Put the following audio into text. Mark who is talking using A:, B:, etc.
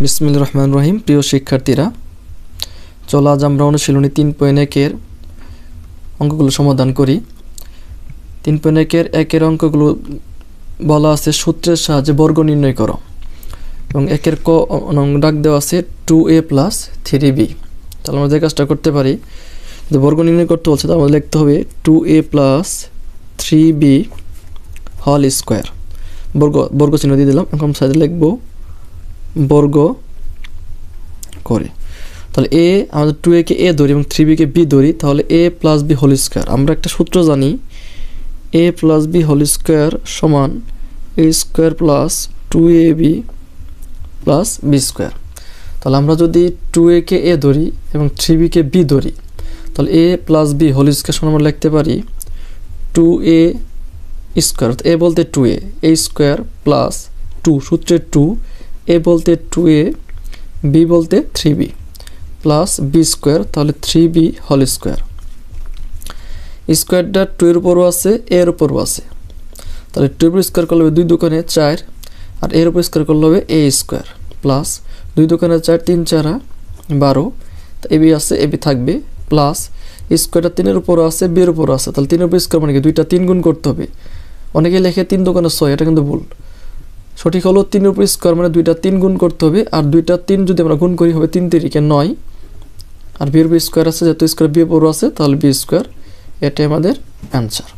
A: বিসমিল্লাহির রহমানির রহিম। প্রিয় শিক্ষার্থীরা, চলো আজ আমরা অনুশীলনী 3.1 অঙ্কগুলো সমাধান করি। 3.1 একের অঙ্কগুলো বলা আছে সূত্রের সাহায্যে বর্গ নির্ণয় করো, এবং একের ক ডাক দেওয়া আছে 2a + 3b। তাহলে আমরা যে কাজটা করতে পারি, যে বর্গ নির্ণয় করতে বলছে তার মধ্যে লিখতে হবে 2a + 3b হোল স্কোয়ার। বর্গ চিহ্ন দিয়ে দিলাম। এখন সাইডে লিখবো বর্গ করে। তাহলে এ আমাদের 2a কে এ ধরি এবং 3b কে বি ধরি, তাহলে a + b হোল স্কোয়ার। আমরা একটা সূত্র জানি, a + b হোল স্কোয়ার সমান a square plus 2ab plus b square. তাহলে আমরা যদি 2a কে এ ধরি এবং 3b কে বি ধরি, তাহলে a + b হোল স্কোয়ার সমান আমরা লিখতে পারি 2a স্কোয়ার। এ বলতে 2a, a স্কোয়ার প্লাস 2 সূত্রের 2, a বলতে 2a, b বলতে 3b প্লাস b স্কোয়ার, তাহলে 3b হোল স্কোয়ার। স্কোয়ারটা 2 এর উপরও আছে, এর উপরও আছে, তাহলে 2 এর স্কোয়ার করলে হবে 2 দোকানে 4, আর এর উপর স্কোয়ার করলে হবে a স্কোয়ার প্লাস 2 দোকানে 4, 3 4 12, তো এবি আছে, এবি থাকবে প্লাস স্কোয়ারটা 3 এর উপরও আছে, b এর উপরও আছে, তাহলে 3 এর উপর স্কোয়ার মানে কি 2টা 3 গুণ করতে হবে। অনেকে লেখে 3 দোকানে 6, এটা কিন্তু ভুল। সঠিক হলো 3 এর উপর স্কোয়ার মানে 2টা 3 গুণ করতে হবে, আর 2টা 3 যদি আমরা গুণ করি হবে 3 3 9, আর বি এর উপর স্কোয়ার আছে, যেহেতু স্কোয়ার বি এর উপরও আছে তাহলে বি স্কোয়ার। এটাই আমাদের অ্যান্সার।